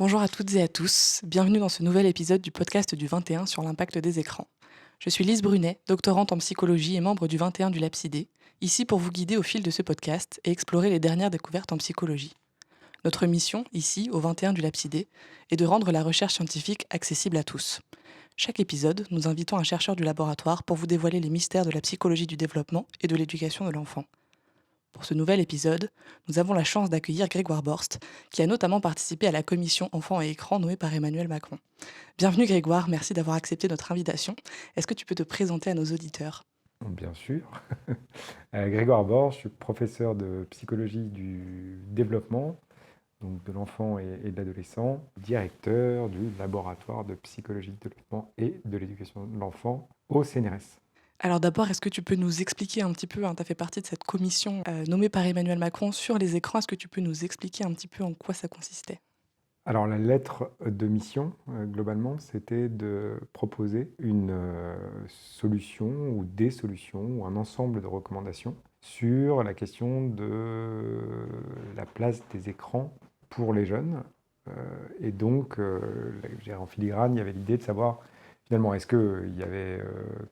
Bonjour à toutes et à tous, bienvenue dans ce nouvel épisode du podcast du 21 sur l'impact des écrans. Je suis Lise Brunet, doctorante en psychologie et membre du 21 du LabCD, ici pour vous guider au fil de ce podcast et explorer les dernières découvertes en psychologie. Notre mission, ici, au 21 du LabCD, est de rendre la recherche scientifique accessible à tous. Chaque épisode, nous invitons un chercheur du laboratoire pour vous dévoiler les mystères de la psychologie du développement et de l'éducation de l'enfant. Pour ce nouvel épisode, nous avons la chance d'accueillir Grégoire Borst, qui a notamment participé à la commission Enfants et écrans nommée par Emmanuel Macron. Bienvenue Grégoire, merci d'avoir accepté notre invitation. Est-ce que tu peux te présenter à nos auditeurs? Bien sûr. Grégoire Borge, je suis professeur de psychologie du développement, donc de l'enfant et de l'adolescent, directeur du laboratoire de psychologie du développement et de l'éducation de l'enfant au CNRS. Alors d'abord, est-ce que tu peux nous expliquer un petit peu, tu as fait partie de cette commission nommée par Emmanuel Macron sur les écrans, est-ce que tu peux nous expliquer un petit peu en quoi ça consistait? Alors la lettre de mission, globalement, c'était de proposer une solution ou des solutions ou un ensemble de recommandations sur la question de la place des écrans pour les jeunes. Et donc, je dirais en filigrane, il y avait l'idée de savoir finalement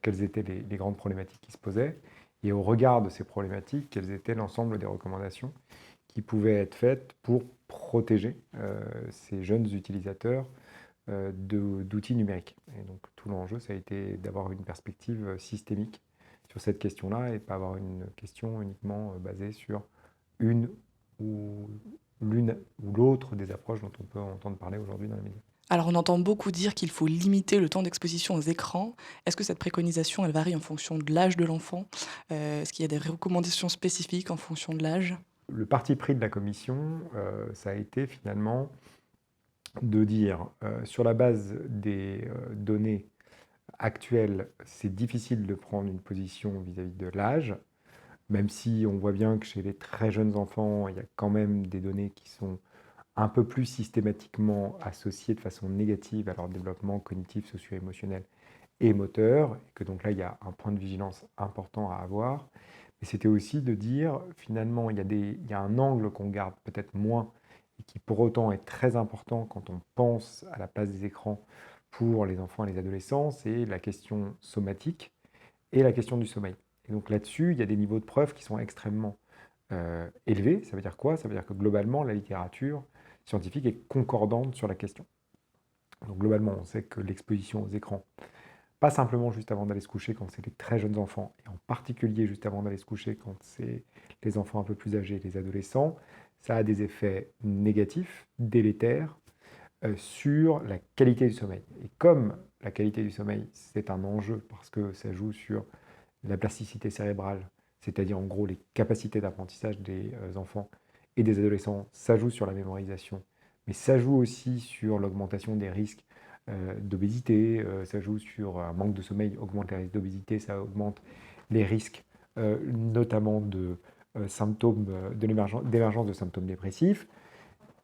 quelles étaient les grandes problématiques qui se posaient et au regard de ces problématiques, quelles étaient l'ensemble des recommandations qui pouvaient être faites pour protéger ces jeunes utilisateurs d'outils numériques. Et donc tout l'enjeu, ça a été d'avoir une perspective systémique sur cette question-là et pas avoir une question uniquement basée sur une ou l'une ou l'autre des approches dont on peut entendre parler aujourd'hui dans les médias. Alors on entend beaucoup dire qu'il faut limiter le temps d'exposition aux écrans. Est-ce que cette préconisation, elle varie en fonction de l'âge de l'enfant? Est-ce qu'il y a des recommandations spécifiques en fonction de l'âge? Le parti pris de la commission, ça a été finalement de dire, sur la base des données actuelles, c'est difficile de prendre une position vis-à-vis de l'âge, même si on voit bien que chez les très jeunes enfants, il y a quand même des données qui sont un peu plus systématiquement associées de façon négative à leur développement cognitif, socio-émotionnel et moteur, et que donc là, il y a un point de vigilance important à avoir. Mais c'était aussi de dire, finalement, il y a un angle qu'on garde peut-être moins et qui pour autant est très important quand on pense à la place des écrans pour les enfants et les adolescents, c'est la question somatique et la question du sommeil. Et donc là-dessus, il y a des niveaux de preuve qui sont extrêmement élevés. Ça veut dire quoi? Ça veut dire que globalement, la littérature scientifique est concordante sur la question. Donc globalement, on sait que l'exposition aux écrans, pas simplement juste avant d'aller se coucher quand c'est les très jeunes enfants, et en particulier juste avant d'aller se coucher quand c'est les enfants un peu plus âgés, les adolescents, ça a des effets négatifs, délétères, sur la qualité du sommeil. Et comme la qualité du sommeil, c'est un enjeu parce que ça joue sur la plasticité cérébrale, c'est-à-dire en gros les capacités d'apprentissage des enfants et des adolescents, ça joue sur la mémorisation, mais ça joue aussi sur l'augmentation des risques d'obésité, ça joue sur un manque de sommeil, augmente les risques d'obésité, ça augmente les risques notamment de symptômes, d'émergence de symptômes dépressifs.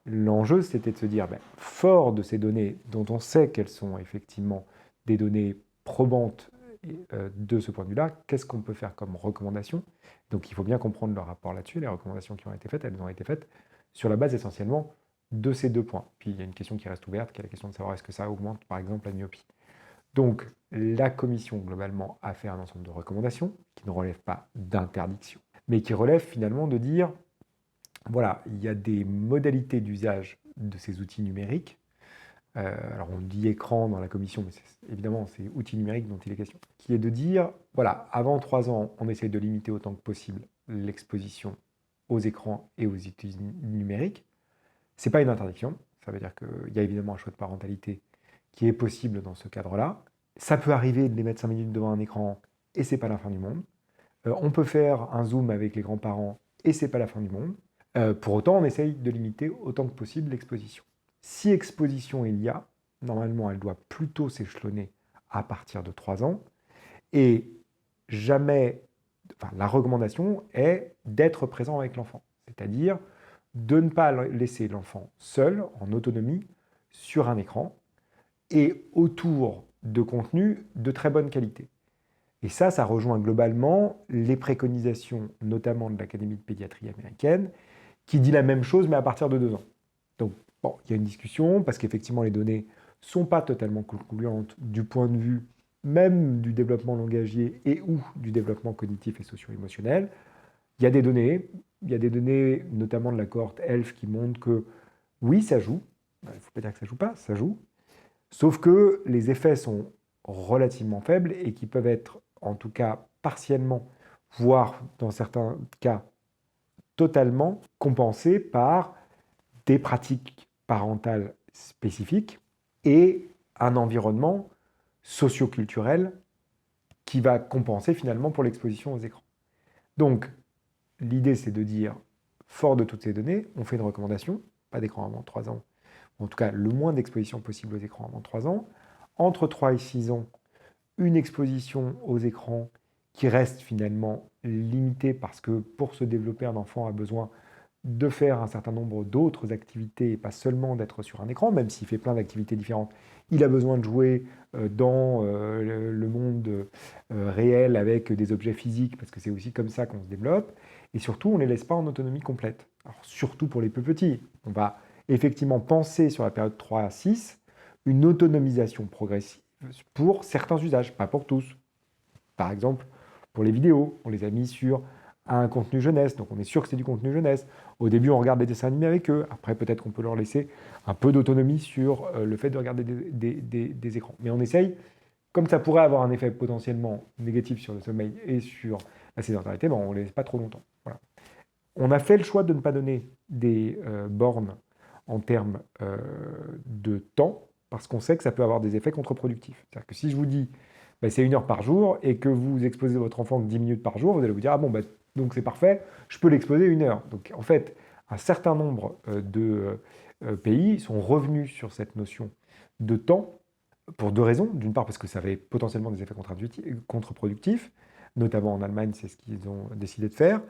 L'enjeu, c'était de se dire, ben, fort de ces données dont on sait qu'elles sont effectivement des données probantes de ce point de vue-là, qu'est-ce qu'on peut faire comme recommandation? Donc il faut bien comprendre le rapport là-dessus. Les recommandations qui ont été faites, elles ont été faites sur la base essentiellement de ces deux points. Puis il y a une question qui reste ouverte, qui est la question de savoir est-ce que ça augmente par exemple la myopie. Donc la commission globalement a fait un ensemble de recommandations qui ne relèvent pas d'interdiction, mais qui relèvent finalement de dire voilà, il y a des modalités d'usage de ces outils numériques. Alors on dit écran dans la commission, mais évidemment c'est outils numériques dont il est question, qui est de dire, voilà, avant 3 ans, on essaye de limiter autant que possible l'exposition aux écrans et aux outils numériques. Ce n'est pas une interdiction, ça veut dire qu'il y a évidemment un choix de parentalité qui est possible dans ce cadre-là. Ça peut arriver de les mettre 5 minutes devant un écran et c'est pas la fin du monde. On peut faire un zoom avec les grands-parents et c'est pas la fin du monde. Pour autant, on essaye de limiter autant que possible l'exposition. Si exposition il y a, normalement, elle doit plutôt s'échelonner à partir de 3 ans. Et jamais, enfin, la recommandation est d'être présent avec l'enfant. C'est-à-dire de ne pas laisser l'enfant seul, en autonomie, sur un écran et autour de contenus de très bonne qualité. Et ça rejoint globalement les préconisations, notamment de l'Académie de pédiatrie américaine, qui dit la même chose, mais à partir de 2 ans. Donc, Bon, il y a une discussion parce qu'effectivement, les données ne sont pas totalement concluantes du point de vue même du développement langagier et ou du développement cognitif et socio-émotionnel. Il y a des données notamment de la cohorte ELF qui montrent que oui, ça joue. Il ne faut pas dire que ça joue pas, ça joue. Sauf que les effets sont relativement faibles et qui peuvent être, en tout cas partiellement, voire dans certains cas totalement, compensés par des pratiques parentales spécifiques et un environnement socioculturel qui va compenser finalement pour l'exposition aux écrans. Donc, l'idée, c'est de dire, fort de toutes ces données, on fait une recommandation, pas d'écran avant 3 ans, ou en tout cas le moins d'exposition possible aux écrans avant 3 ans. Entre 3 et 6 ans, une exposition aux écrans qui reste finalement limitée parce que pour se développer, un enfant a besoin de faire un certain nombre d'autres activités et pas seulement d'être sur un écran, même s'il fait plein d'activités différentes. Il a besoin de jouer dans le monde réel avec des objets physiques, parce que c'est aussi comme ça qu'on se développe. Et surtout, on ne les laisse pas en autonomie complète. Alors, surtout pour les plus petits. On va effectivement penser sur la période 3 à 6 une autonomisation progressive pour certains usages, pas pour tous. Par exemple, pour les vidéos, on les a mis sur un contenu jeunesse, donc on est sûr que c'est du contenu jeunesse. Au début, on regarde des dessins animés avec eux. Après, peut-être qu'on peut leur laisser un peu d'autonomie sur le fait de regarder des écrans. Mais on essaye, comme ça pourrait avoir un effet potentiellement négatif sur le sommeil et sur la sédentarité, ben on ne les laisse pas trop longtemps. Voilà. On a fait le choix de ne pas donner des bornes en termes de temps, parce qu'on sait que ça peut avoir des effets contre-productifs. C'est-à-dire que si je vous dis, ben, c'est 1 heure par jour, et que vous exposez votre enfant que 10 minutes par jour, vous allez vous dire, ah bon, ben, donc c'est parfait, je peux l'exposer 1 heure. Donc en fait, un certain nombre de pays sont revenus sur cette notion de temps pour 2 raisons. D'une part, parce que ça avait potentiellement des effets contre-productifs, notamment en Allemagne, c'est ce qu'ils ont décidé de faire.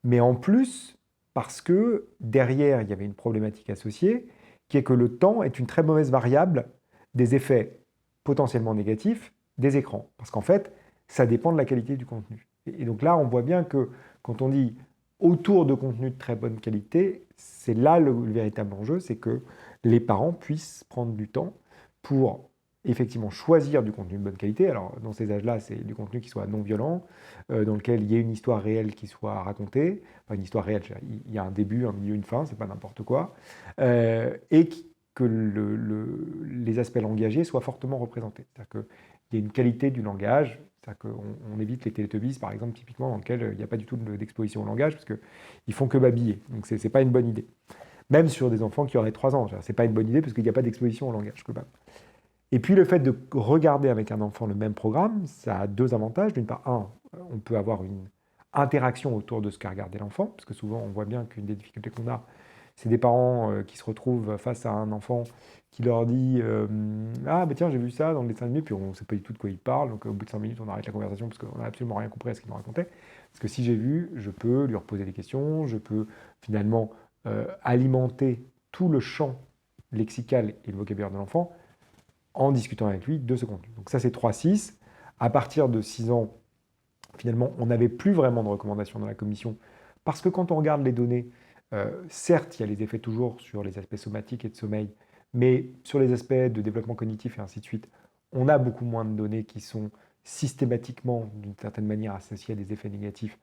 Mais en plus, parce que derrière, il y avait une problématique associée, qui est que le temps est une très mauvaise variable des effets potentiellement négatifs des écrans. Parce qu'en fait, ça dépend de la qualité du contenu. Et donc là, on voit bien que quand on dit autour de contenus de très bonne qualité, c'est là le véritable enjeu, c'est que les parents puissent prendre du temps pour effectivement choisir du contenu de bonne qualité. Alors, dans ces âges-là, c'est du contenu qui soit non violent, dans lequel il y ait une histoire réelle qui soit racontée. Enfin, une histoire réelle, il y a un début, un milieu, une fin, c'est pas n'importe quoi. Et que les aspects langagiers soient fortement représentés. C'est-à-dire qu'il y a une qualité du langage, c'est-à-dire qu'on évite les Teletubbies, par exemple, typiquement, dans lequel il n'y a pas du tout d'exposition au langage, parce qu'ils font que babiller. Donc, c'est pas une bonne idée. Même sur des enfants qui auraient 3 ans, c'est pas une bonne idée, parce qu'il n'y a pas d'exposition au langage global. Et puis le fait de regarder avec un enfant le même programme, ça a 2 avantages. D'une part, on peut avoir une interaction autour de ce qu'a regardé l'enfant, parce que souvent on voit bien qu'une des difficultés qu'on a, c'est des parents qui se retrouvent face à un enfant qui leur dit ah ben tiens j'ai vu ça dans le dessin animé, puis on ne sait pas du tout de quoi il parle, donc au bout de 5 minutes on arrête la conversation parce qu'on n'a absolument rien compris à ce qu'il nous racontait. Parce que si j'ai vu, je peux lui reposer des questions, je peux finalement alimenter tout le champ lexical et le vocabulaire de l'enfant en discutant avec lui de ce contenu. Donc ça, c'est 3-6. À partir de 6 ans, finalement, on n'avait plus vraiment de recommandations dans la commission, parce que quand on regarde les données, certes, il y a les effets toujours sur les aspects somatiques et de sommeil, mais sur les aspects de développement cognitif et ainsi de suite, on a beaucoup moins de données qui sont systématiquement, d'une certaine manière, associées à des effets négatifs.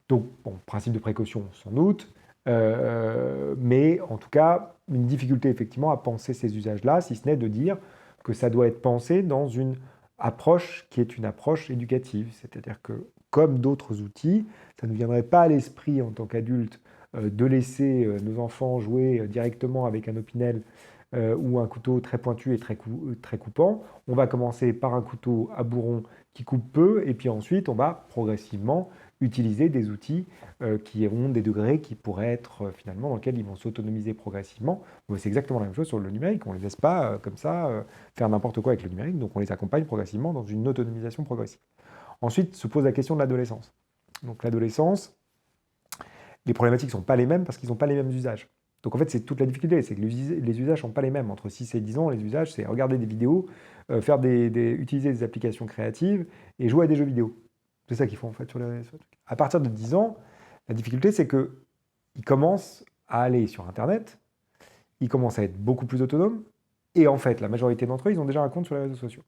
Donc, bon, principe de précaution, sans doute, mais en tout cas, une difficulté effectivement à penser ces usages-là, si ce n'est de dire que ça doit être pensé dans une approche qui est une approche éducative. C'est-à-dire que, comme d'autres outils, ça ne viendrait pas à l'esprit en tant qu'adulte de laisser nos enfants jouer directement avec un opinel ou un couteau très pointu et très coupant. On va commencer par un couteau à bourron qui coupe peu, et puis ensuite on va progressivement utiliser des outils qui auront des degrés qui pourraient être finalement dans lesquels ils vont s'autonomiser progressivement. C'est exactement la même chose sur le numérique, on ne les laisse pas comme ça faire n'importe quoi avec le numérique, donc on les accompagne progressivement dans une autonomisation progressive. Ensuite se pose la question de l'adolescence. Donc l'adolescence, les problématiques ne sont pas les mêmes parce qu'ils n'ont pas les mêmes usages. Donc en fait, c'est toute la difficulté, c'est que les usages ne sont pas les mêmes. Entre 6 et 10 ans, les usages, c'est regarder des vidéos, utiliser des applications créatives et jouer à des jeux vidéo. C'est ça qu'ils font en fait sur les trucs. À partir de 10 ans, la difficulté, c'est qu'ils commencent à aller sur Internet ils commencent à être beaucoup plus autonomes. Et en fait, la majorité d'entre eux, ils ont déjà un compte sur les réseaux sociaux.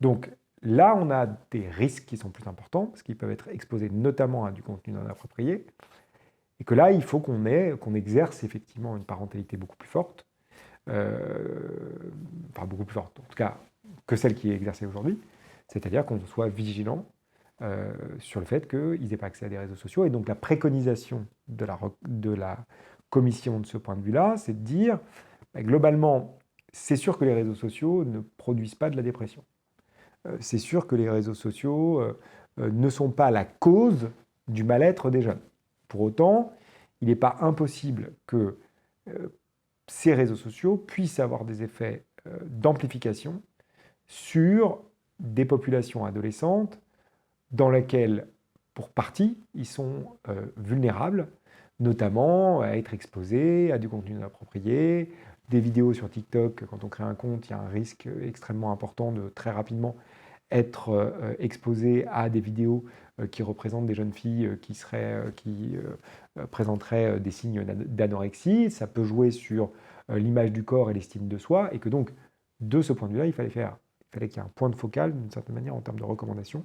Donc là, on a des risques qui sont plus importants, parce qu'ils peuvent être exposés notamment à du contenu non approprié. Et que là, il faut qu'on exerce effectivement une parentalité beaucoup plus forte, enfin beaucoup plus forte, en tout cas que celle qui est exercée aujourd'hui, c'est-à-dire qu'on soit vigilant sur le fait qu'ils n'aient pas accès à des réseaux sociaux. Et donc la préconisation de la commission de ce point de vue-là, c'est de dire, globalement, c'est sûr que les réseaux sociaux ne produisent pas de la dépression. C'est sûr que les réseaux sociaux ne sont pas la cause du mal-être des jeunes. Pour autant, il n'est pas impossible que ces réseaux sociaux puissent avoir des effets d'amplification sur des populations adolescentes dans lesquelles, pour partie, ils sont vulnérables, notamment à être exposés à du contenu inapproprié, des vidéos sur TikTok. Quand on crée un compte, il y a un risque extrêmement important de très rapidement être exposé à des vidéos qui représentent des jeunes filles qui présenteraient des signes d'anorexie. Ça peut jouer sur l'image du corps et l'estime de soi, et que donc, de ce point de vue-là, il fallait qu'il y ait un point de focal, d'une certaine manière, en termes de recommandations,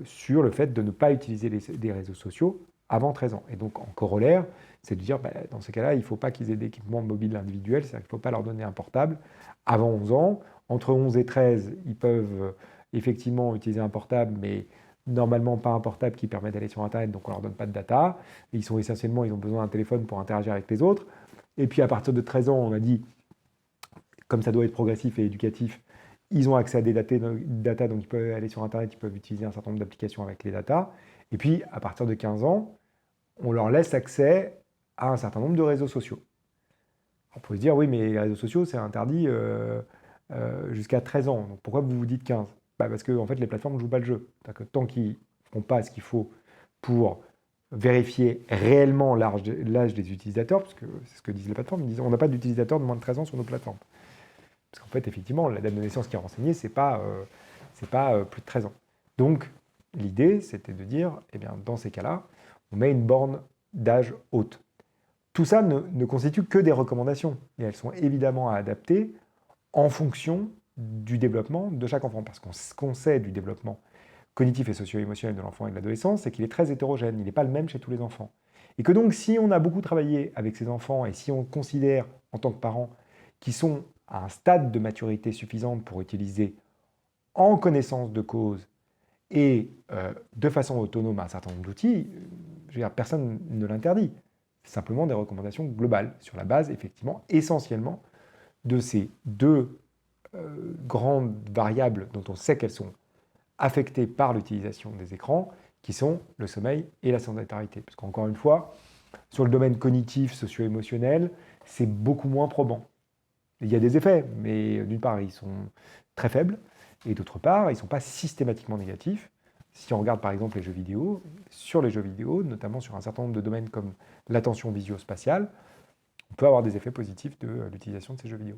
sur le fait de ne pas utiliser des réseaux sociaux avant 13 ans. Et donc, en corollaire, c'est de dire, dans ces cas-là, il ne faut pas qu'ils aient d'équipement mobile individuel, c'est-à-dire qu'il ne faut pas leur donner un portable avant 11 ans. Entre 11 et 13, ils peuvent effectivement utiliser un portable, mais normalement pas un portable qui permet d'aller sur Internet, donc on ne leur donne pas de data. Ils ont besoin d'un téléphone pour interagir avec les autres. Et puis à partir de 13 ans, on a dit, comme ça doit être progressif et éducatif, ils ont accès à des data, donc ils peuvent aller sur Internet, ils peuvent utiliser un certain nombre d'applications avec les data. Et puis, à partir de 15 ans, on leur laisse accès à un certain nombre de réseaux sociaux. On peut se dire, oui, mais les réseaux sociaux, c'est interdit jusqu'à 13 ans. Donc pourquoi vous vous dites 15 ? Parce que en fait, les plateformes ne jouent pas le jeu. Que tant qu'ils ne font pas ce qu'il faut pour vérifier réellement l'âge des utilisateurs, parce que c'est ce que disent les plateformes, ils disent on n'a pas d'utilisateurs de moins de 13 ans sur nos plateformes. Parce qu'en fait, effectivement, la date de naissance qui est renseignée, c'est pas plus de 13 ans. Donc, l'idée, c'était de dire, eh bien, dans ces cas-là, on met une borne d'âge haute. Tout ça ne constitue que des recommandations, et elles sont évidemment à adapter en fonction du développement de chaque enfant. Parce qu'on sait du développement cognitif et socio-émotionnel de l'enfant et de l'adolescent, c'est qu'il est très hétérogène, il n'est pas le même chez tous les enfants. Et que donc, si on a beaucoup travaillé avec ces enfants, et si on considère, en tant que parents, qu'ils sont à un stade de maturité suffisante pour utiliser en connaissance de cause et de façon autonome un certain nombre d'outils, personne ne l'interdit. C'est simplement des recommandations globales, sur la base, effectivement, essentiellement, de ces deux grandes variables dont on sait qu'elles sont affectées par l'utilisation des écrans, qui sont le sommeil et la sédentarité. Parce qu'encore une fois, sur le domaine cognitif, socio-émotionnel, c'est beaucoup moins probant. Il y a des effets, mais d'une part, ils sont très faibles, et d'autre part, ils ne sont pas systématiquement négatifs. Si on regarde par exemple les jeux vidéo, sur les jeux vidéo, notamment sur un certain nombre de domaines comme l'attention visio-spatiale, on peut avoir des effets positifs de l'utilisation de ces jeux vidéo.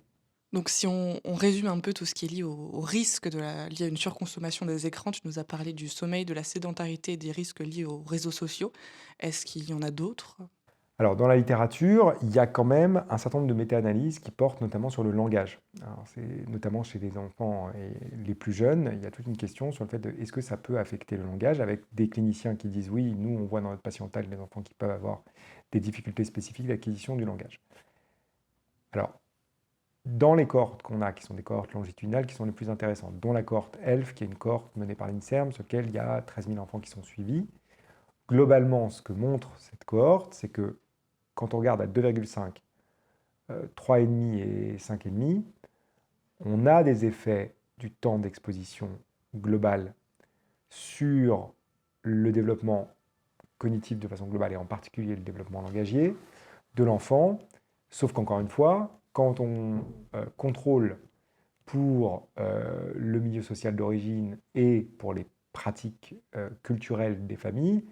Donc si on résume un peu tout ce qui est lié au risque lié à une surconsommation des écrans, tu nous as parlé du sommeil, de la sédentarité et des risques liés aux réseaux sociaux. Est-ce qu'il y en a d'autres? Alors, dans la littérature, il y a quand même un certain nombre de méta-analyses qui portent notamment sur le langage. Alors, c'est notamment chez les enfants et les plus jeunes, il y a toute une question sur le fait de est-ce que ça peut affecter le langage, avec des cliniciens qui disent oui, nous on voit dans notre patientèle des enfants qui peuvent avoir des difficultés spécifiques d'acquisition du langage. Alors, dans les cohortes qu'on a, qui sont des cohortes longitudinales, qui sont les plus intéressantes, dont la cohorte ELF, qui est une cohorte menée par l'INSERM, sur laquelle il y a 13 000 enfants qui sont suivis, globalement, ce que montre cette cohorte, c'est que quand on regarde à 2,5, 3,5 et 5,5, on a des effets du temps d'exposition global sur le développement cognitif de façon globale et en particulier le développement langagier de l'enfant, sauf qu'encore une fois, quand on contrôle pour le milieu social d'origine et pour les pratiques culturelles des familles,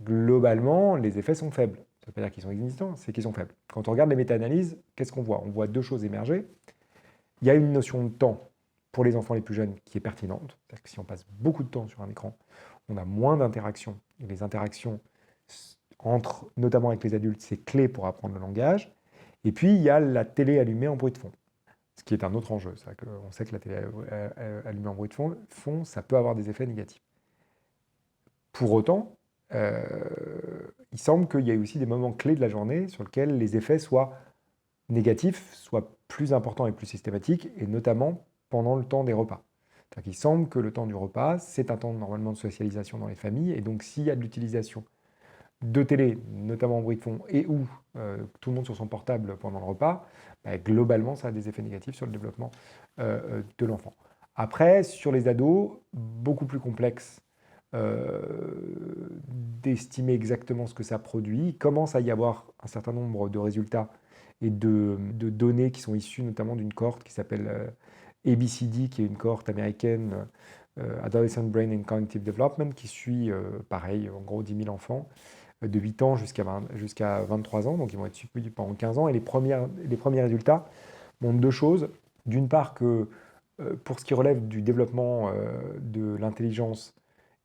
globalement, les effets sont faibles. Ça ne veut pas dire qu'ils sont existants, c'est qu'ils sont faibles. Quand on regarde les méta-analyses, qu'est-ce qu'on voit ? On voit deux choses émerger. Il y a une notion de temps pour les enfants les plus jeunes qui est pertinente. C'est-à-dire que si on passe beaucoup de temps sur un écran, on a moins d'interactions. Et les interactions, notamment avec les adultes, c'est clé pour apprendre le langage. Et puis, il y a la télé allumée en bruit de fond, ce qui est un autre enjeu. On sait que la télé allumée en bruit de fond, ça peut avoir des effets négatifs. Pour autant, il semble qu'il y ait aussi des moments clés de la journée sur lesquels les effets soient négatifs, soient plus importants et plus systématiques, et notamment pendant le temps des repas. Il semble que le temps du repas, c'est un temps normalement de socialisation dans les familles, et donc s'il y a de l'utilisation de télé, notamment en bruit de fond, et où tout le monde sur son portable pendant le repas, globalement, ça a des effets négatifs sur le développement de l'enfant. Après, sur les ados, beaucoup plus complexe d'estimer exactement ce que ça produit. Il commence à y avoir un certain nombre de résultats et de données qui sont issues notamment d'une cohorte qui s'appelle ABCD, qui est une cohorte américaine, Adolescent Brain and Cognitive Development, qui suit, pareil, en gros 10 000 enfants de 8 ans jusqu'à 23 ans, donc ils vont être suivis pendant 15 ans, et les premiers résultats montrent deux choses. D'une part que pour ce qui relève du développement de l'intelligence,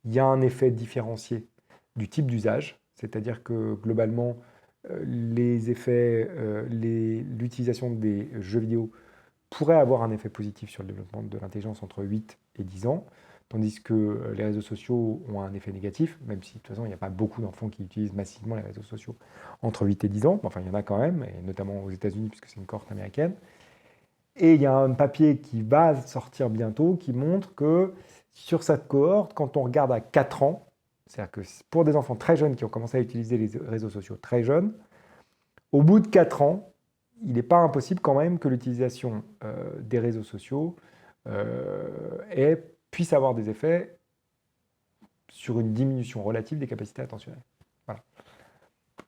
il y a un effet différencié du type d'usage, c'est-à-dire que globalement, les effets, l'utilisation des jeux vidéo pourrait avoir un effet positif sur le développement de l'intelligence entre 8 et 10 ans, tandis que les réseaux sociaux ont un effet négatif, même si de toute façon il n'y a pas beaucoup d'enfants qui utilisent massivement les réseaux sociaux entre 8 et 10 ans, enfin il y en a quand même, et notamment aux États-Unis puisque c'est une cohorte américaine. Et il y a un papier qui va sortir bientôt qui montre que sur cette cohorte, quand on regarde à 4 ans, c'est-à-dire que pour des enfants très jeunes qui ont commencé à utiliser les réseaux sociaux très jeunes, au bout de 4 ans, il n'est pas impossible quand même que l'utilisation des réseaux sociaux puisse avoir des effets sur une diminution relative des capacités attentionnelles. Voilà.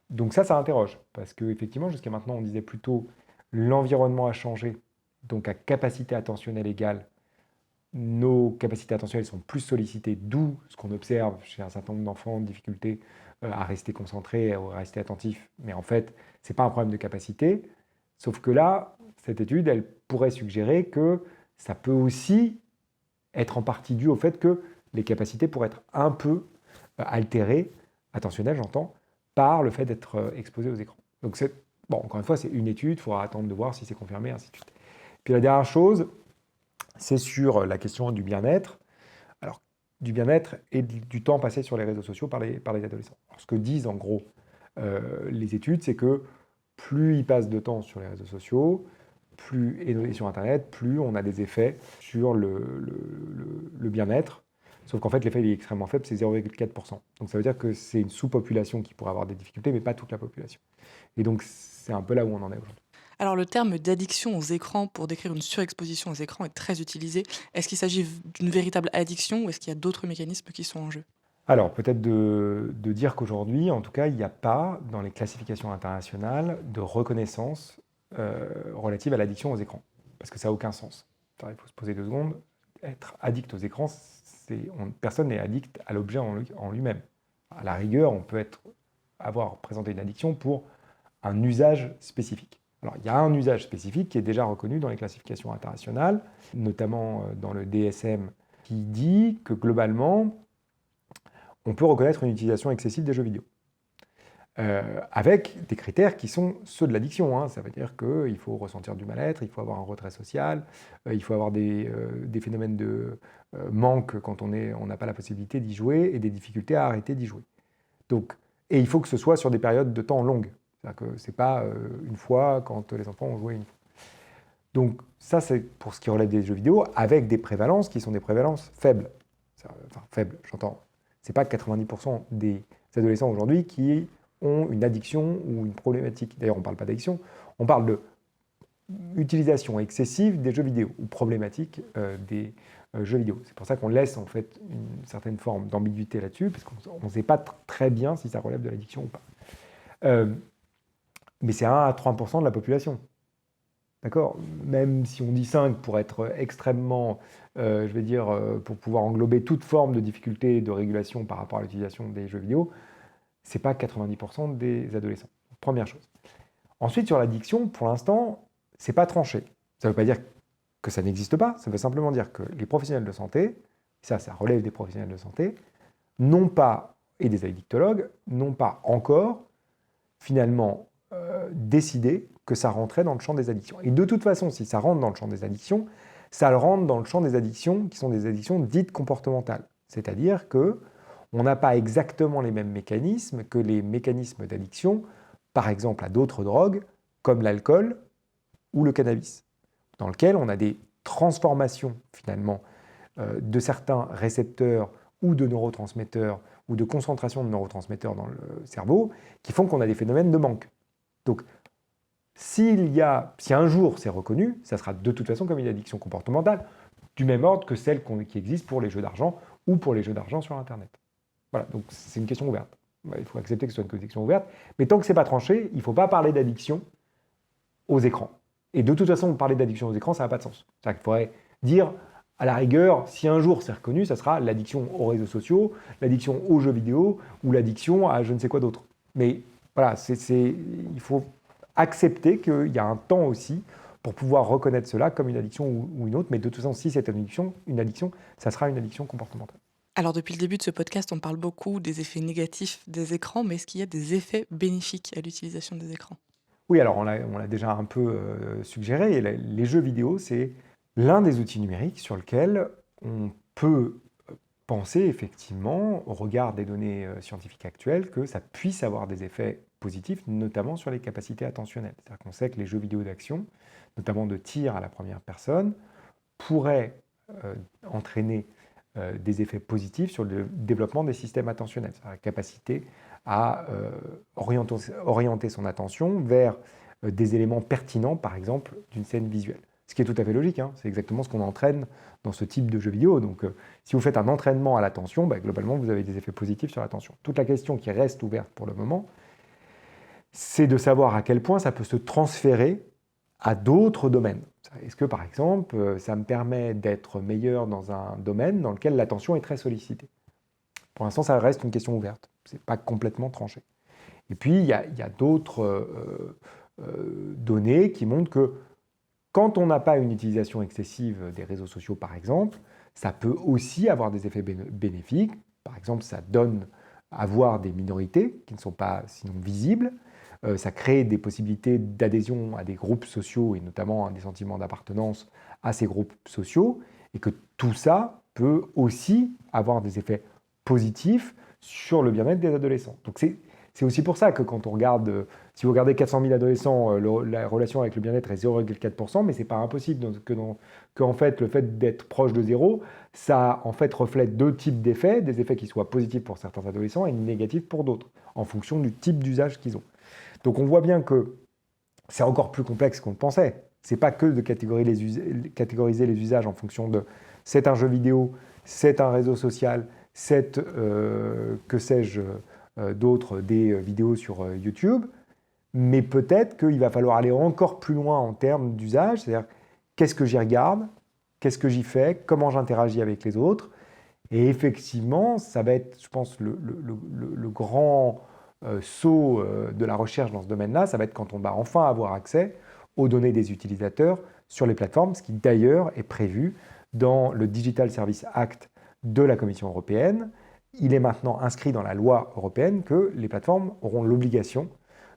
Donc ça interroge, parce qu'effectivement, jusqu'à maintenant, on disait plutôt l'environnement a changé, donc à capacité attentionnelle égale, nos capacités attentionnelles sont plus sollicitées, d'où ce qu'on observe chez un certain nombre d'enfants, difficulté à rester concentré, à rester attentif. Mais en fait, ce n'est pas un problème de capacité, sauf que là, cette étude, elle pourrait suggérer que ça peut aussi être en partie dû au fait que les capacités pourraient être un peu altérées, attentionnelles j'entends, par le fait d'être exposé aux écrans. Donc bon, encore une fois, c'est une étude, il faudra attendre de voir si c'est confirmé, ainsi de suite. Puis la dernière chose, c'est sur la question du bien-être. Alors, du bien-être et du temps passé sur les réseaux sociaux par les adolescents. Alors, ce que disent en gros les études, c'est que plus ils passent de temps sur les réseaux sociaux, et sur Internet, plus on a des effets sur le bien-être. Sauf qu'en fait, l'effet est extrêmement faible, c'est 0,4%. Donc ça veut dire que c'est une sous-population qui pourrait avoir des difficultés, mais pas toute la population. Et donc c'est un peu là où on en est aujourd'hui. Alors le terme d'addiction aux écrans pour décrire une surexposition aux écrans est très utilisé. Est-ce qu'il s'agit d'une véritable addiction ou est-ce qu'il y a d'autres mécanismes qui sont en jeu? Alors, peut-être de dire qu'aujourd'hui, en tout cas, il n'y a pas, dans les classifications internationales, de reconnaissance relative à l'addiction aux écrans. Parce que ça n'a aucun sens. Il faut se poser 2 secondes. Être addict aux écrans, personne n'est addict à l'objet en lui-même. À la rigueur, on peut avoir présenté une addiction pour un usage spécifique. Alors, il y a un usage spécifique qui est déjà reconnu dans les classifications internationales, notamment dans le DSM, qui dit que globalement, on peut reconnaître une utilisation excessive des jeux vidéo. Avec des critères qui sont ceux de l'addiction. Ça veut dire qu'il faut ressentir du mal-être, il faut avoir un retrait social, il faut avoir des phénomènes de manque quand on n'a pas la possibilité d'y jouer et des difficultés à arrêter d'y jouer. Donc, et il faut que ce soit sur des périodes de temps longues. C'est-à-dire que ce n'est pas une fois quand les enfants ont joué une fois. Donc ça, c'est pour ce qui relève des jeux vidéo, avec des prévalences qui sont des prévalences faibles. Enfin, faibles, j'entends. Ce n'est pas 90% des adolescents aujourd'hui qui ont une addiction ou une problématique. D'ailleurs, on ne parle pas d'addiction, on parle de utilisation excessive des jeux vidéo ou problématique des jeux vidéo. C'est pour ça qu'on laisse en fait une certaine forme d'ambiguïté là-dessus, parce qu'on ne sait pas très bien si ça relève de l'addiction ou pas. Mais c'est 1 à 3% de la population. D'accord? Même si on dit 5 pour être extrêmement, pour pouvoir englober toute forme de difficulté de régulation par rapport à l'utilisation des jeux vidéo, c'est pas 90% des adolescents. Première chose. Ensuite, sur l'addiction, pour l'instant, c'est pas tranché. Ça ne veut pas dire que ça n'existe pas, ça veut simplement dire que les professionnels de santé, ça relève des professionnels de santé, n'ont pas, et des addictologues, n'ont pas encore finalement décidé que ça rentrait dans le champ des addictions. Et de toute façon, si ça rentre dans le champ des addictions, ça le rentre dans le champ des addictions qui sont des addictions dites comportementales. C'est-à-dire que on n'a pas exactement les mêmes mécanismes que les mécanismes d'addiction, par exemple à d'autres drogues, comme l'alcool ou le cannabis, dans lequel on a des transformations finalement de certains récepteurs ou de neurotransmetteurs ou de concentration de neurotransmetteurs dans le cerveau qui font qu'on a des phénomènes de manque. Donc, si un jour c'est reconnu, ça sera de toute façon comme une addiction comportementale, du même ordre que celle qui existe pour les jeux d'argent ou pour les jeux d'argent sur Internet. Voilà, donc c'est une question ouverte. Il faut accepter que ce soit une question ouverte, mais tant que ce n'est pas tranché, il ne faut pas parler d'addiction aux écrans. Et de toute façon, parler d'addiction aux écrans, ça n'a pas de sens. C'est-à-dire qu'il faudrait dire, à la rigueur, si un jour c'est reconnu, ça sera l'addiction aux réseaux sociaux, l'addiction aux jeux vidéo ou l'addiction à je ne sais quoi d'autre. Mais voilà, il faut accepter qu'il y a un temps aussi pour pouvoir reconnaître cela comme une addiction ou une autre. Mais de toute façon, si c'est une addiction, ça sera une addiction comportementale. Alors depuis le début de ce podcast, on parle beaucoup des effets négatifs des écrans, mais est-ce qu'il y a des effets bénéfiques à l'utilisation des écrans? Oui, alors on l'a déjà un peu suggéré. Et les jeux vidéo, c'est l'un des outils numériques sur lequel on peut penser effectivement, au regard des données scientifiques actuelles, que ça puisse avoir des effets positifs, notamment sur les capacités attentionnelles. C'est-à-dire qu'on sait que les jeux vidéo d'action, notamment de tir à la première personne, pourraient entraîner des effets positifs sur le développement des systèmes attentionnels, c'est-à-dire la capacité à orienter son attention vers des éléments pertinents, par exemple, d'une scène visuelle. Ce qui est tout à fait logique, hein. C'est exactement ce qu'on entraîne dans ce type de jeu vidéo. Donc, si vous faites un entraînement à l'attention, globalement, vous avez des effets positifs sur l'attention. Toute la question qui reste ouverte pour le moment, c'est de savoir à quel point ça peut se transférer à d'autres domaines. Est-ce que, par exemple, ça me permet d'être meilleur dans un domaine dans lequel l'attention est très sollicitée? Pour l'instant, ça reste une question ouverte. Ce n'est pas complètement tranché. Et puis, il y a d'autres données qui montrent que quand on n'a pas une utilisation excessive des réseaux sociaux, par exemple, ça peut aussi avoir des effets bénéfiques. Par exemple, ça donne à voir des minorités qui ne sont pas sinon visibles. Ça crée des possibilités d'adhésion à des groupes sociaux et notamment des sentiments d'appartenance à ces groupes sociaux. Et que tout ça peut aussi avoir des effets positifs sur le bien-être des adolescents. Donc c'est aussi pour ça que quand on regarde, si vous regardez 400 000 adolescents, la relation avec le bien-être est 0,4%, mais c'est pas impossible que en fait, le fait d'être proche de zéro, ça en fait reflète deux types d'effets, des effets qui soient positifs pour certains adolescents et négatifs pour d'autres, en fonction du type d'usage qu'ils ont. Donc on voit bien que c'est encore plus complexe qu'on le pensait. C'est pas que de catégoriser les usages en fonction de c'est un jeu vidéo, c'est un réseau social, c'est, que sais-je, d'autres, des vidéos sur YouTube, mais peut-être qu'il va falloir aller encore plus loin en termes d'usage, c'est-à-dire qu'est-ce que j'y regarde, qu'est-ce que j'y fais, comment j'interagis avec les autres. Et effectivement, ça va être, je pense, le grand saut de la recherche dans ce domaine-là, ça va être quand on va enfin avoir accès aux données des utilisateurs sur les plateformes, ce qui d'ailleurs est prévu dans le Digital Services Act de la Commission européenne. Il est maintenant inscrit dans la loi européenne que les plateformes auront l'obligation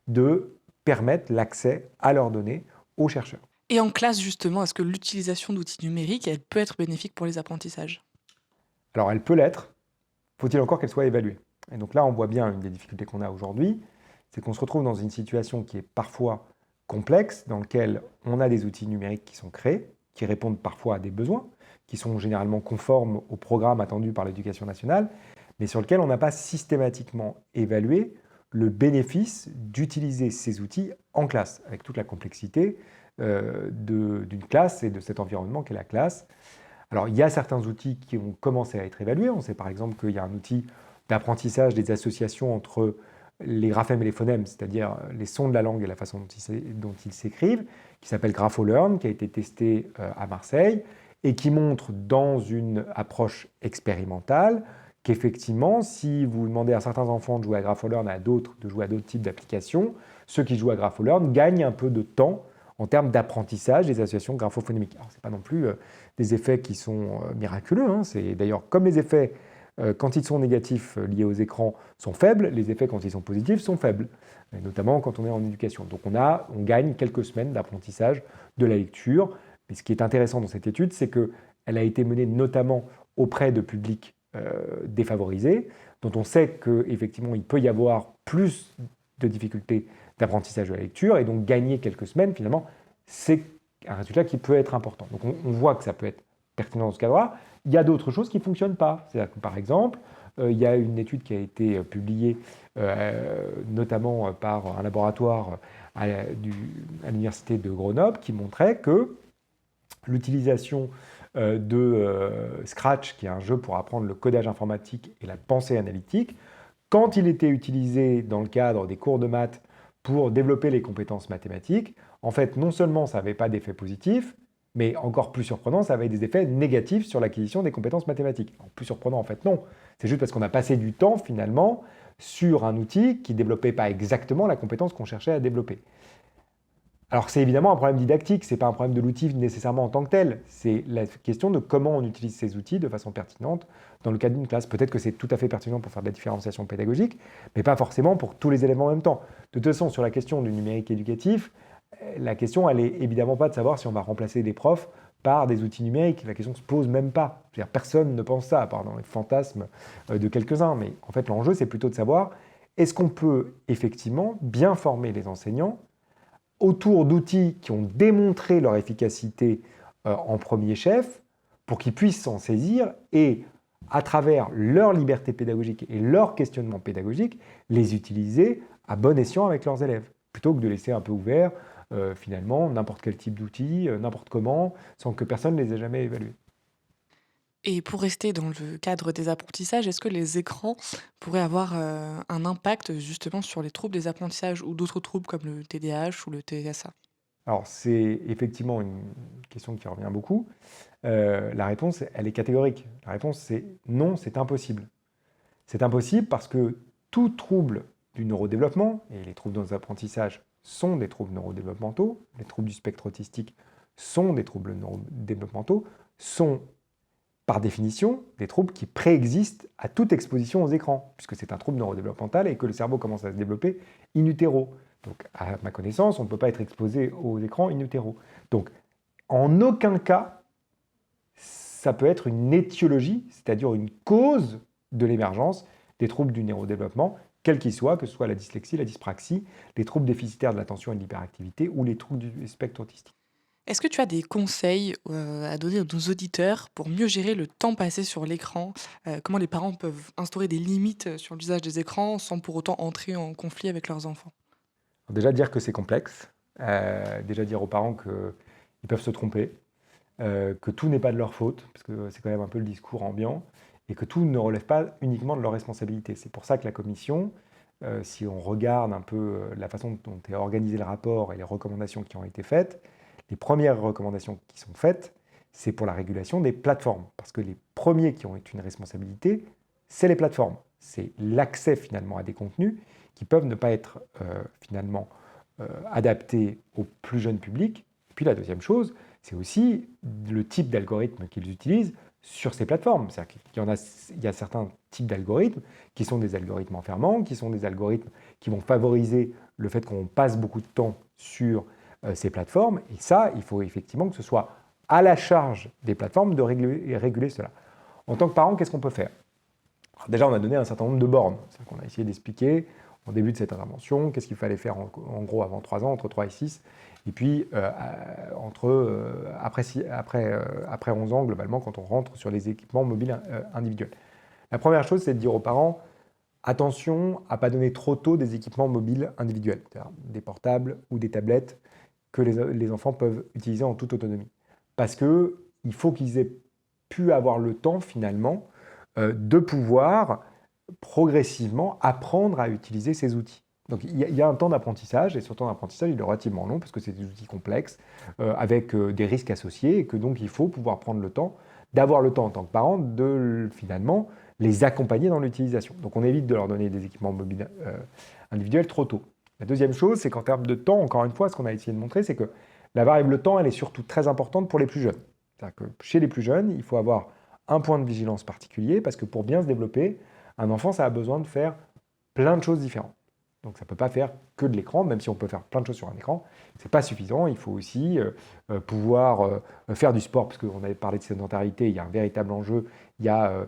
de permettre l'accès à leurs données aux chercheurs. Et en classe, justement, est-ce que l'utilisation d'outils numériques, elle peut être bénéfique pour les apprentissages? Alors elle peut l'être, faut-il encore qu'elle soit évaluée. Et donc là, on voit bien une des difficultés qu'on a aujourd'hui, c'est qu'on se retrouve dans une situation qui est parfois complexe, dans laquelle on a des outils numériques qui sont créés, qui répondent parfois à des besoins, qui sont généralement conformes au programme attendu par l'éducation nationale, mais sur lequel on n'a pas systématiquement évalué le bénéfice d'utiliser ces outils en classe, avec toute la complexité d'une classe et de cet environnement qu'est la classe. Alors, il y a certains outils qui ont commencé à être évalués. On sait par exemple qu'il y a un outil d'apprentissage des associations entre les graphèmes et les phonèmes, c'est-à-dire les sons de la langue et la façon dont ils s'écrivent, qui s'appelle GraphoLearn, qui a été testé à Marseille, et qui montre dans une approche expérimentale qu'effectivement, si vous demandez à certains enfants de jouer à GraphoLearn et à d'autres de jouer à d'autres types d'applications, ceux qui jouent à GraphoLearn gagnent un peu de temps en termes d'apprentissage des associations graphophonémiques. Alors, ce n'est pas non plus des effets qui sont miraculeux, hein. C'est d'ailleurs comme les effets quand ils sont négatifs liés aux écrans sont faibles, les effets quand ils sont positifs sont faibles, et notamment quand on est en éducation. Donc on gagne quelques semaines d'apprentissage de la lecture. Mais ce qui est intéressant dans cette étude, c'est qu'elle a été menée notamment auprès de publics défavorisés, dont on sait qu'effectivement il peut y avoir plus de difficultés d'apprentissage de la lecture, et donc gagner quelques semaines, finalement, c'est un résultat qui peut être important. Donc on voit que ça peut être pertinent dans ce cadre-là. Il y a d'autres choses qui ne fonctionnent pas. C'est-à-dire que, par exemple, il y a une étude qui a été publiée notamment par un laboratoire à l'université de Grenoble qui montrait que l'utilisation de Scratch, qui est un jeu pour apprendre le codage informatique et la pensée analytique, quand il était utilisé dans le cadre des cours de maths pour développer les compétences mathématiques, en fait, non seulement ça n'avait pas d'effet positif, mais encore plus surprenant, ça avait des effets négatifs sur l'acquisition des compétences mathématiques. Alors, plus surprenant, en fait, non. C'est juste parce qu'on a passé du temps, finalement, sur un outil qui ne développait pas exactement la compétence qu'on cherchait à développer. Alors c'est évidemment un problème didactique, ce n'est pas un problème de l'outil nécessairement en tant que tel, c'est la question de comment on utilise ces outils de façon pertinente dans le cadre d'une classe. Peut-être que c'est tout à fait pertinent pour faire de la différenciation pédagogique, mais pas forcément pour tous les éléments en même temps. De toute façon, sur la question du numérique éducatif, la question, elle n'est évidemment pas de savoir si on va remplacer des profs par des outils numériques. La question ne se pose même pas. C'est-à-dire, personne ne pense ça, à part dans les fantasmes de quelques-uns. Mais en fait, l'enjeu, c'est plutôt de savoir, est-ce qu'on peut effectivement bien former les enseignants autour d'outils qui ont démontré leur efficacité en premier chef, pour qu'ils puissent s'en saisir et, à travers leur liberté pédagogique et leur questionnement pédagogique, les utiliser à bon escient avec leurs élèves, plutôt que de laisser un peu ouvert, finalement, n'importe quel type d'outils, n'importe comment, sans que personne ne les ait jamais évalués. Et pour rester dans le cadre des apprentissages, est-ce que les écrans pourraient avoir, un impact justement sur les troubles des apprentissages ou d'autres troubles comme le TDAH ou le TSA? Alors, c'est effectivement une question qui revient beaucoup. La réponse, elle est catégorique. La réponse, c'est non, c'est impossible. C'est impossible parce que tout trouble du neurodéveloppement, et les troubles dans les apprentissages sont des troubles neurodéveloppementaux, les troubles du spectre autistique sont des troubles neurodéveloppementaux, sont par définition des troubles qui préexistent à toute exposition aux écrans, puisque c'est un trouble neurodéveloppemental et que le cerveau commence à se développer in utero. Donc, à ma connaissance, on ne peut pas être exposé aux écrans in utero. Donc, en aucun cas, ça peut être une étiologie, c'est-à-dire une cause de l'émergence des troubles du neurodéveloppement, quels qu'ils soient, que ce soit la dyslexie, la dyspraxie, les troubles déficitaires de l'attention et de l'hyperactivité ou les troubles du spectre autistique. Est-ce que tu as des conseils, à donner à nos auditeurs pour mieux gérer le temps passé sur l'écran? Comment les parents peuvent instaurer des limites, sur l'usage des écrans sans pour autant entrer en conflit avec leurs enfants? Alors déjà dire que c'est complexe, déjà dire aux parents qu'ils peuvent se tromper, que tout n'est pas de leur faute, parce que c'est quand même un peu le discours ambiant, et que tout ne relève pas uniquement de leur responsabilité. C'est pour ça que la commission, si on regarde un peu la façon dont est organisé le rapport et les recommandations qui ont été faites, les premières recommandations qui sont faites, c'est pour la régulation des plateformes, parce que les premiers qui ont une responsabilité, c'est les plateformes. C'est l'accès finalement à des contenus qui peuvent ne pas être finalement adaptés au plus jeune public. Et puis la deuxième chose, c'est aussi le type d'algorithme qu'ils utilisent sur ces plateformes. C'est-à-dire qu'il y a certains types d'algorithmes qui sont des algorithmes enfermants, qui sont des algorithmes qui vont favoriser le fait qu'on passe beaucoup de temps sur ces plateformes. Et ça, il faut effectivement que ce soit à la charge des plateformes de réguler cela. En tant que parent, qu'est-ce qu'on peut faire? Alors déjà, on a donné un certain nombre de bornes. C'est-à-dire qu'on a essayé d'expliquer au début de cette intervention qu'est-ce qu'il fallait faire en gros avant 3 ans, entre 3 et 6, et puis après 11 ans, globalement, quand on rentre sur les équipements mobiles individuels. La première chose, c'est de dire aux parents, attention à ne pas donner trop tôt des équipements mobiles individuels, c'est-à-dire des portables ou des tablettes que les enfants peuvent utiliser en toute autonomie. Parce qu'il faut qu'ils aient pu avoir le temps, finalement, de pouvoir progressivement apprendre à utiliser ces outils. Donc il y a un temps d'apprentissage, et ce temps d'apprentissage il est relativement long, parce que c'est des outils complexes, avec des risques associés, et que donc il faut pouvoir prendre le temps, d'avoir le temps en tant que parent, de finalement les accompagner dans l'utilisation. Donc on évite de leur donner des équipements mobiles individuels trop tôt. La deuxième chose, c'est qu'en termes de temps, encore une fois, ce qu'on a essayé de montrer, c'est que la variable temps, elle est surtout très importante pour les plus jeunes. C'est-à-dire que chez les plus jeunes, il faut avoir un point de vigilance particulier, parce que pour bien se développer, un enfant, ça a besoin de faire plein de choses différentes. Donc ça ne peut pas faire que de l'écran, même si on peut faire plein de choses sur un écran. Ce n'est pas suffisant, il faut aussi pouvoir faire du sport, parce qu'on avait parlé de sédentarité, il y a un véritable enjeu. Il y a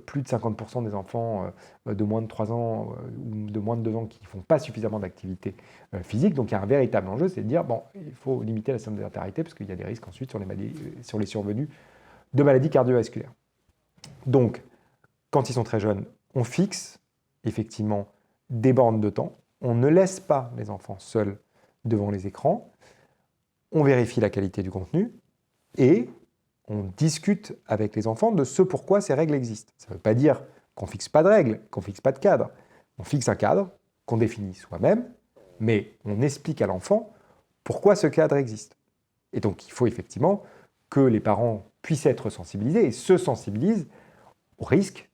plus de 50% des enfants de moins de 3 ans ou de moins de 2 ans qui ne font pas suffisamment d'activité physique. Donc il y a un véritable enjeu, c'est de dire, bon, il faut limiter la sédentarité, parce qu'il y a des risques ensuite sur les survenus de maladies cardiovasculaires. Donc, quand ils sont très jeunes, on fixe effectivement des bornes de temps. On ne laisse pas les enfants seuls devant les écrans. On vérifie la qualité du contenu et on discute avec les enfants de ce pourquoi ces règles existent. Ça ne veut pas dire qu'on ne fixe pas de règles, qu'on ne fixe pas de cadre. On fixe un cadre qu'on définit soi-même, mais on explique à l'enfant pourquoi ce cadre existe. Et donc, il faut effectivement que les parents puissent être sensibilisés et se sensibilisent au risque,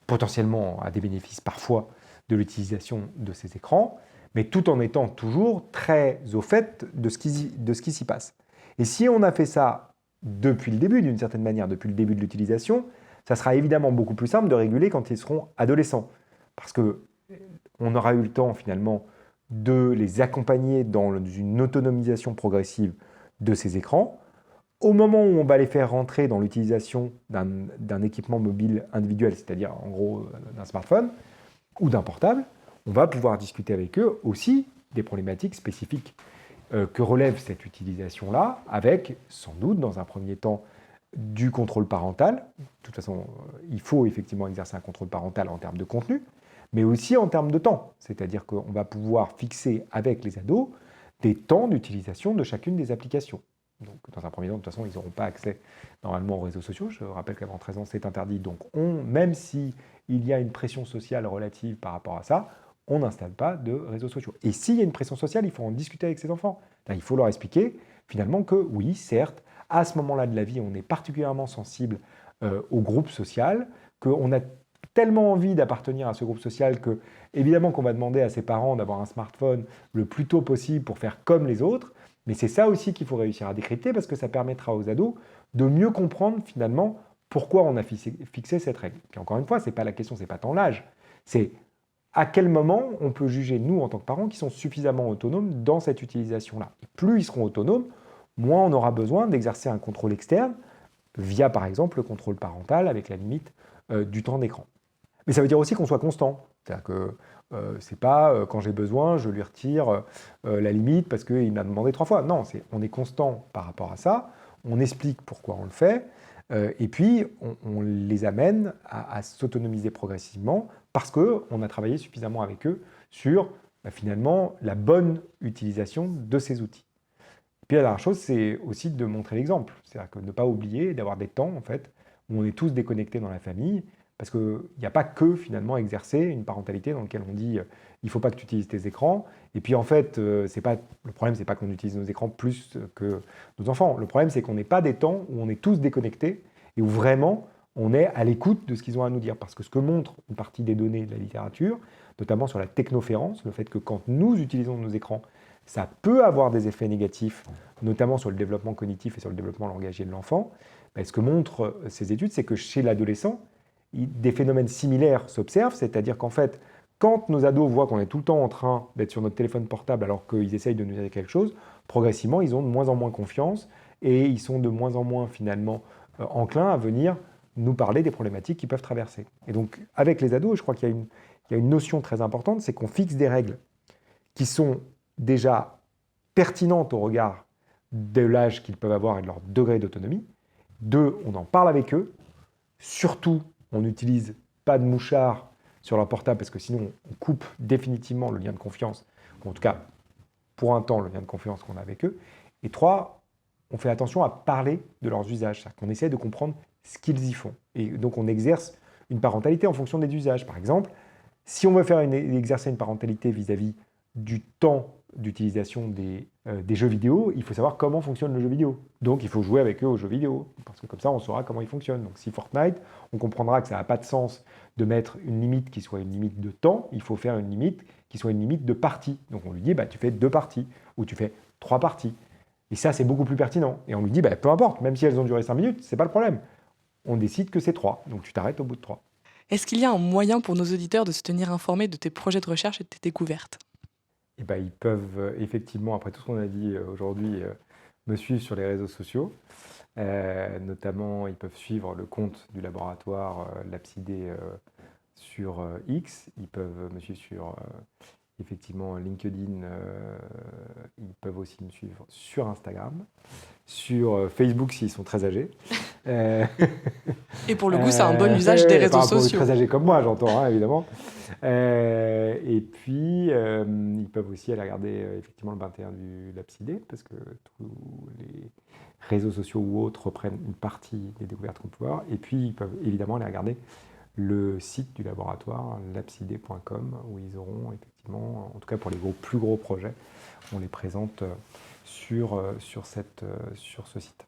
potentiellement à des bénéfices parfois, de l'utilisation de ces écrans, mais tout en étant toujours très au fait de ce qui s'y passe. Et si on a fait ça depuis le début, d'une certaine manière, depuis le début de l'utilisation, ça sera évidemment beaucoup plus simple de réguler quand ils seront adolescents. Parce qu'on aura eu le temps finalement de les accompagner dans une autonomisation progressive de ces écrans. Au moment où on va les faire rentrer dans l'utilisation d'un équipement mobile individuel, c'est-à-dire en gros d'un smartphone ou d'un portable, on va pouvoir discuter avec eux aussi des problématiques spécifiques que relève cette utilisation-là, avec sans doute dans un premier temps du contrôle parental. De toute façon, il faut effectivement exercer un contrôle parental en termes de contenu, mais aussi en termes de temps. C'est-à-dire qu'on va pouvoir fixer avec les ados des temps d'utilisation de chacune des applications. Donc, dans un premier temps, de toute façon, ils n'auront pas accès normalement aux réseaux sociaux. Je rappelle qu'avant 13 ans, c'est interdit. Donc, même s'il y a une pression sociale relative par rapport à ça, on n'installe pas de réseaux sociaux. Et s'il y a une pression sociale, il faut en discuter avec ses enfants. Il faut leur expliquer finalement que oui, certes, à ce moment-là de la vie, on est particulièrement sensible au groupe social, qu'on a tellement envie d'appartenir à ce groupe social que, évidemment, qu'on va demander à ses parents d'avoir un smartphone le plus tôt possible pour faire comme les autres. Mais c'est ça aussi qu'il faut réussir à décrypter parce que ça permettra aux ados de mieux comprendre finalement pourquoi on a fixé cette règle. Puis encore une fois, c'est pas la question, c'est pas tant l'âge, c'est à quel moment on peut juger, nous, en tant que parents, qui sont suffisamment autonomes dans cette utilisation-là. Et plus ils seront autonomes, moins on aura besoin d'exercer un contrôle externe via, par exemple, le contrôle parental avec la limite du temps d'écran. Mais ça veut dire aussi qu'on soit constant. C'est-à-dire que c'est pas quand j'ai besoin, je lui retire la limite parce qu'il m'a demandé 3 fois. Non, on est constant par rapport à ça, on explique pourquoi on le fait, et puis on les amène à s'autonomiser progressivement parce qu'on a travaillé suffisamment avec eux sur finalement la bonne utilisation de ces outils. Et puis la dernière chose, c'est aussi de montrer l'exemple. C'est-à-dire que ne pas oublier d'avoir des temps en fait, où on est tous déconnectés dans la famille, parce qu'il n'y a pas que finalement exercer une parentalité dans laquelle on dit il ne faut pas que tu utilises tes écrans. Et puis en fait, le problème, c'est pas qu'on utilise nos écrans plus que nos enfants. Le problème, c'est qu'on n'ait pas des temps où on est tous déconnectés et où vraiment on est à l'écoute de ce qu'ils ont à nous dire. Parce que ce que montre une partie des données de la littérature, notamment sur la technoférence, le fait que quand nous utilisons nos écrans, ça peut avoir des effets négatifs, notamment sur le développement cognitif et sur le développement langagier de l'enfant. Ce que montrent ces études, c'est que chez l'adolescent, des phénomènes similaires s'observent, c'est-à-dire qu'en fait, quand nos ados voient qu'on est tout le temps en train d'être sur notre téléphone portable alors qu'ils essayent de nous dire quelque chose, progressivement, ils ont de moins en moins confiance et ils sont de moins en moins finalement enclins à venir nous parler des problématiques qu'ils peuvent traverser. Et donc, avec les ados, je crois qu'il y a une notion très importante, c'est qu'on fixe des règles qui sont déjà pertinentes au regard de l'âge qu'ils peuvent avoir et de leur degré d'autonomie. 2, on en parle avec eux, surtout on n'utilise pas de mouchard sur leur portable parce que sinon on coupe définitivement le lien de confiance, ou en tout cas pour un temps le lien de confiance qu'on a avec eux. Et 3, on fait attention à parler de leurs usages, c'est-à-dire qu'on essaie de comprendre ce qu'ils y font. Et donc on exerce une parentalité en fonction des usages. Par exemple, si on veut exercer une parentalité vis-à-vis du temps d'utilisation des jeux vidéo, il faut savoir comment fonctionne le jeu vidéo. Donc il faut jouer avec eux aux jeux vidéo, parce que comme ça on saura comment ils fonctionnent. Donc si Fortnite, on comprendra que ça n'a pas de sens de mettre une limite qui soit une limite de temps, il faut faire une limite qui soit une limite de parties. Donc on lui dit, tu fais 2 parties, ou tu fais 3 parties. Et ça c'est beaucoup plus pertinent. Et on lui dit, peu importe, même si elles ont duré 5 minutes, c'est pas le problème. on décide que c'est 3. Donc tu t'arrêtes au bout de 3. Est-ce qu'il y a un moyen pour nos auditeurs de se tenir informés de tes projets de recherche et de tes découvertes? Et ben, ils peuvent effectivement, après tout ce qu'on a dit aujourd'hui, me suivre sur les réseaux sociaux. Notamment, ils peuvent suivre le compte du laboratoire Lapsidé sur X. Ils peuvent me suivre sur effectivement LinkedIn. Ils peuvent aussi me suivre sur Instagram, sur Facebook s'ils sont très âgés. Et pour le coup, c'est un bon usage des réseaux Enfin, pour les sociaux. très âgés comme moi, j'entends, hein, évidemment. Et puis, ils peuvent aussi aller regarder effectivement le 21 du Lapsidé, parce que tous les réseaux sociaux ou autres reprennent une partie des découvertes qu'on peut voir. Et puis, ils peuvent évidemment aller regarder le site du laboratoire, lapsidé.com, où ils auront effectivement, en tout cas pour les plus gros projets, on les présente sur ce site.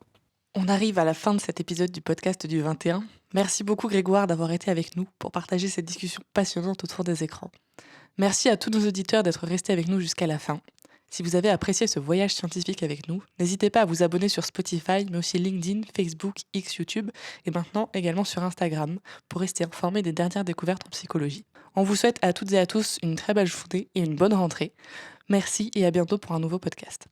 On arrive à la fin de cet épisode du podcast du 21. Merci beaucoup Grégoire d'avoir été avec nous pour partager cette discussion passionnante autour des écrans. Merci à tous nos auditeurs d'être restés avec nous jusqu'à la fin. Si vous avez apprécié ce voyage scientifique avec nous, n'hésitez pas à vous abonner sur Spotify, mais aussi LinkedIn, Facebook, X, YouTube et maintenant également sur Instagram pour rester informé des dernières découvertes en psychologie. On vous souhaite à toutes et à tous une très belle journée et une bonne rentrée. Merci et à bientôt pour un nouveau podcast.